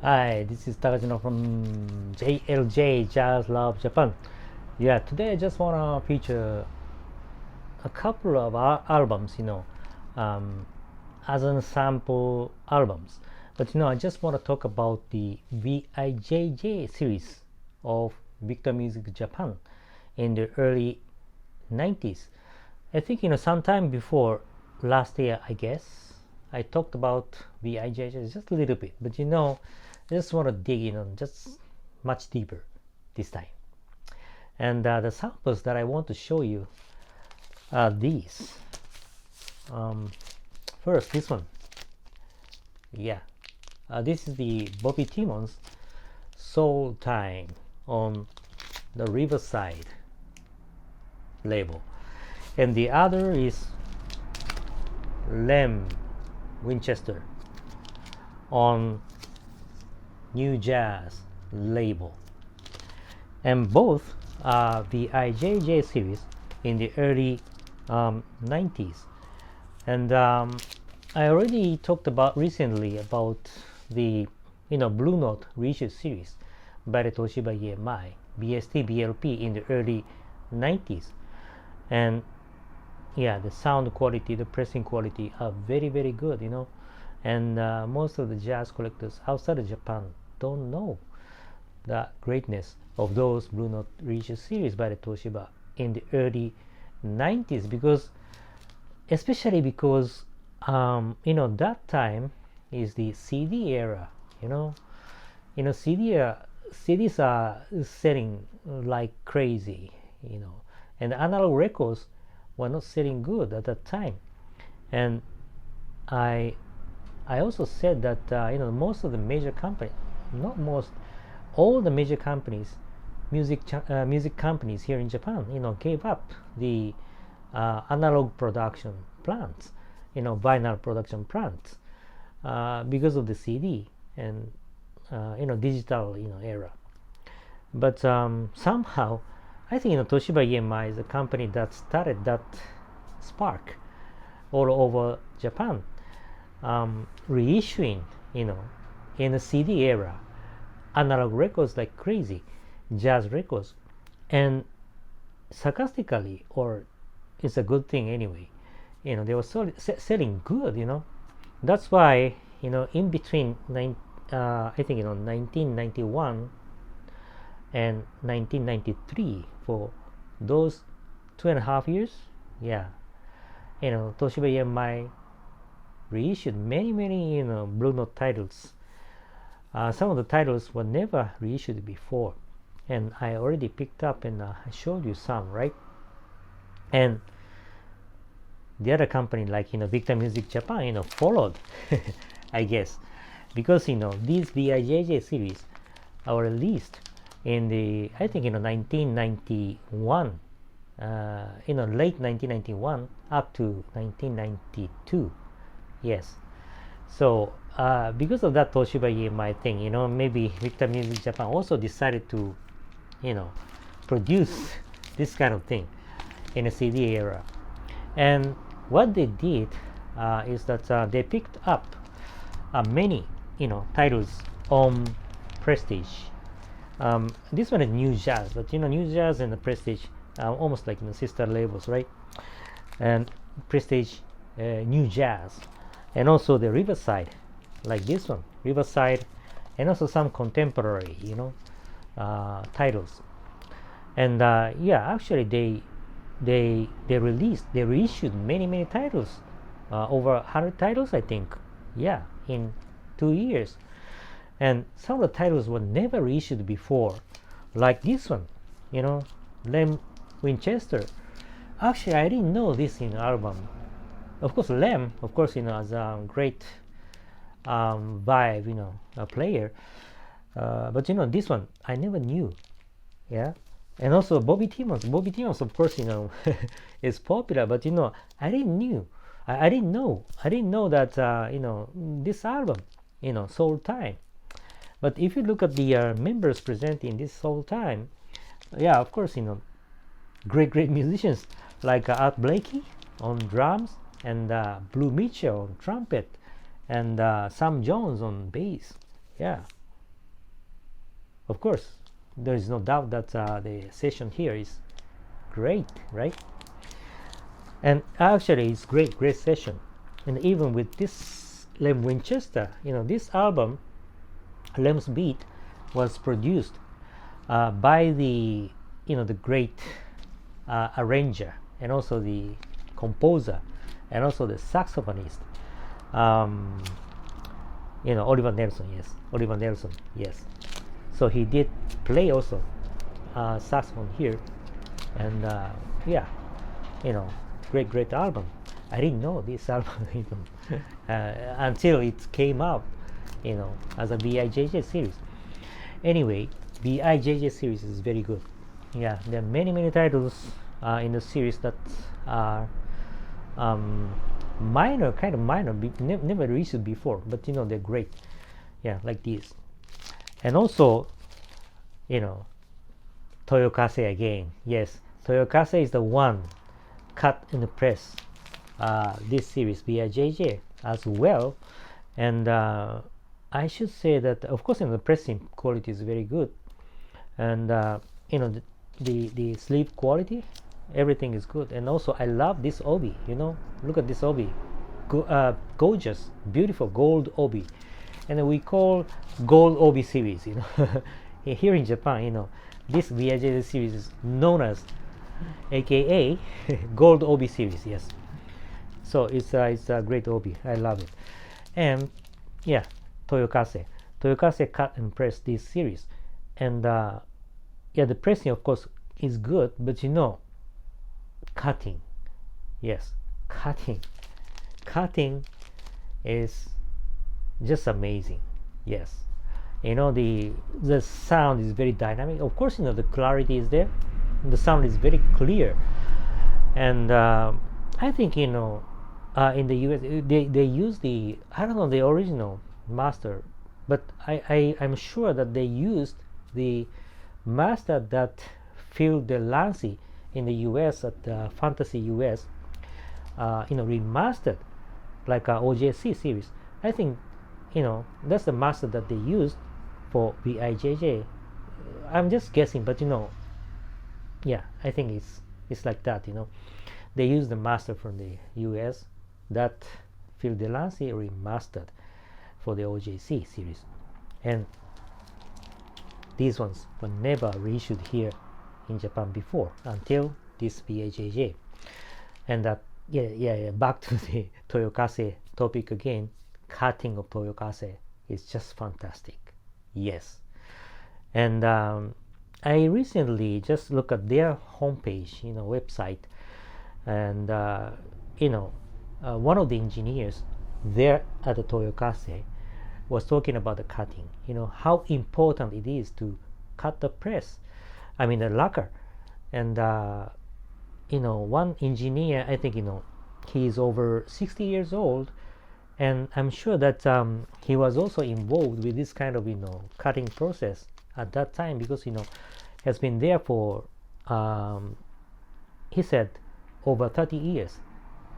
Hi, this is Takajino from JLJ Jazz Love Japan. Yeah, today I just wanna feature a couple of albums, um, as an sample albums. But I just want to talk about the VIJJ series of Victor Music Japan in the early 90s. I think sometime before last year, I guess I talked about VIJJ just a little bit, but I just want to dig in on just much deeper this time. And the samples that I want to show you are these. First, this one. Yeah, this is the Bobby Timmons Soul Time on the Riverside label, and the other is Winchester on New Jazz label, and both are the VIJJ series in the early 90s. And I already talked about recently about the Blue Note reissued series by the Toshiba EMI BST BLP in the early 90s. And yeah, the sound quality, the pressing quality are very, very good, and most of the jazz collectors outside of Japan don't know the greatness of those Blue Note reissued series by the Toshiba in the early 90s, especially because that time is the CD era. CDs are selling like crazy, and analog records were not selling good at that time. And I also said that most of the major companies, not most, all the major companies, music companies here in Japan, gave up the analog production plants, vinyl production plants, because of the CD and digital era. But somehow I think Toshiba EMI is a company that started that spark all over Japan, reissuing in the CD era analog records like crazy, jazz records. And sarcastically, or it's a good thing anyway, they were selling good. That's why in between I think 1991 and 1993, for those 2.5 years, yeah, Toshiba EMI reissued many Blue Note titles. Some of the titles were never reissued before, and I already picked up and I showed you some, right? And the other company like Victor Music Japan followed I guess, because these VIJJ series are released in the, I think 1991, late 1991 up to 1992. Yes. So because of that Toshiba EMI thing, maybe Victor Music Japan also decided to produce this kind of thing in a CD era. And what they did is that they picked up many titles on Prestige. This one is New Jazz, but New Jazz and the Prestige almost like sister labels, right? And Prestige, New Jazz, and also the Riverside, like this one, Riverside, and also some contemporary titles. And yeah, actually they reissued many titles, over 100 titles, I think, yeah, in 2 years. And some of the titles were never reissued before, like this one, Winchester. Actually, I didn't know this in album. Of course, of course, as a great vibe, a player. But this one I never knew. Yeah. And also Bobby Timmons, of course, is popular, but I didn't know that this album, Soul Time. But if you look at the members present in this Soul Time, yeah, of course, great musicians like Art Blakey on drums, and Blue Mitchell on trumpet, and Sam Jones on bass. Yeah, of course, there is no doubt that the session here is great, right? And actually, it's great session. And even with this Lem Winchester, this album, Lem's Beat, was produced by the the great arranger and also the composer and also the saxophonist, Oliver Nelson. Yes. So he did play also saxophone here, and yeah, great album. I didn't know this album even until it came out, as a VIJJ series. Anyway, VIJJ series is very good. Yeah, there are many titles in the series that are minor, never reissued before, but they're great. Yeah, like this. And also, Toyo Kase again. Yes, Toyo Kase is the one cut in the press this series VIJJ as well. And I should say that, of course, the pressing quality is very good, and the sleeve quality, everything is good. And also, I love this obi. Look at this obi, gorgeous, beautiful gold obi, and we call gold obi series. Here in Japan, this VIJJ series is known as, AKA, gold obi series. Yes. So it's a great obi. I love it. And yeah, Toyo Kase cut and pressed this series, and yeah, the pressing of course is good, but cutting, yes, cutting is just amazing. Yes, the sound is very dynamic. Of course, the clarity is there, the sound is very clear, and I think in the US they use the, I don't know, the original master, but I'm sure that they used the master that Phil Delancey in the US at Fantasy US, remastered like a OJC series. I think that's the master that they used for VIJJ. I'm just guessing, but yeah, I think it's like that. They use the master from the US that Phil Delancey remastered for the OJC series, and these ones were never reissued here in Japan before until this VIJJ. And yeah, back to the Toyo Kase topic again. Cutting of Toyo Kase is just fantastic. Yes. And I recently just looked at their homepage, website, and one of the engineers there at the Toyo Kase was talking about the cutting, how important it is to cut the press, the lacquer. And one engineer, I think he is over 60 years old, and I'm sure that he was also involved with this kind of cutting process at that time, because has been there for he said over 30 years.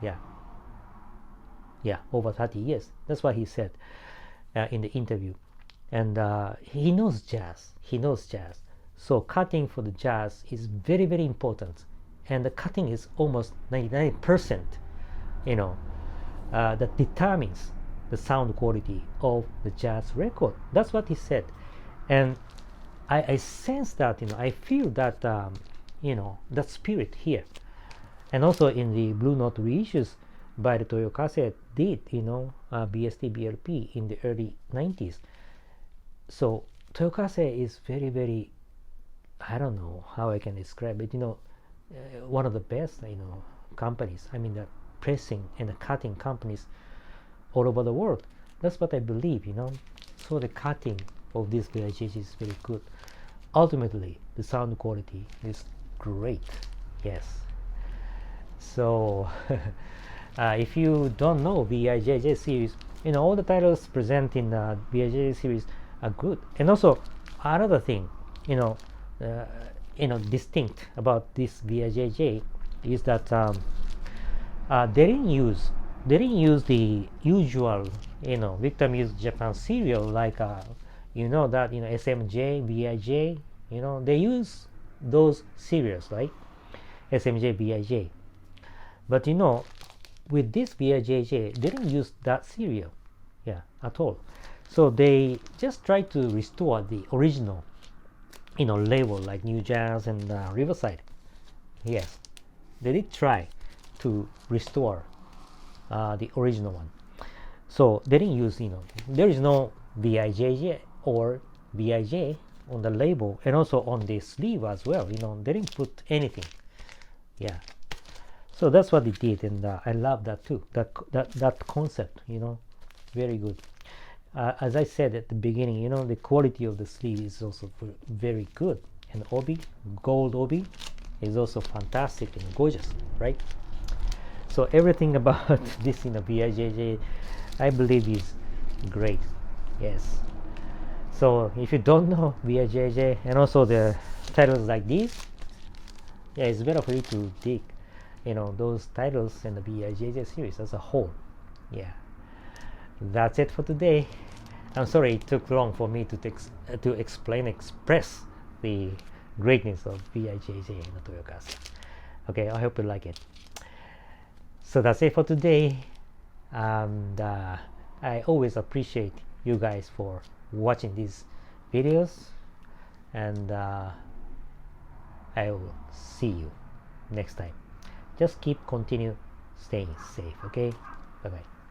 Yeah, over 30 years. That's what he said in the interview. And he knows jazz. So cutting for the jazz is very important, and the cutting is almost 99%, that determines the sound quality of the jazz record. That's what he said. And I sense that, I feel that, that spirit here. And also in the Blue Note reissues by the Toyo Kase did, BST BLP in the early 90s. So Toyo Kase is very, I don't know how I can describe it, one of the best, companies. The pressing and the cutting companies all over the world. That's what I believe, So the cutting of this VIJJ is very good. Ultimately, the sound quality is great. Yes. So if you don't know VIJJ series, all the titles present in the VIJJ series are good. And also another thing, distinct about this VIJJ is that they didn't use the usual Victor Music Japan serial like You know that, SMJ, VIJ, they use those serials, right? SMJ, VIJ. But with this VIJJ, they didn't use that serial, at all. So they just try to restore the original, label like New Jazz and Riverside. Yes, they did try to restore the original one. So they didn't use, there is no VIJJ or VIJ on the label, and also on the sleeve as well. They didn't put anything. Yeah. So that's what they did, and I love that too. That concept, very good. As I said at the beginning, the quality of the sleeve is also very good, and obi, gold obi, is also fantastic and gorgeous, right? So everything about this VIJJ, I believe, is great. Yes. So if you don't know VIJJ and also the titles like these, it's better for you to dig, those titles in the VIJJ series as a whole. Yeah. That's it for today. I'm sorry it took long for me to express the greatness of VIJJ and the Toyo Kase. Okay, I hope you like it. So that's it for today, and I always appreciate you guys for watching these videos, and I will see you next time. Just continue staying safe. Okay, bye bye.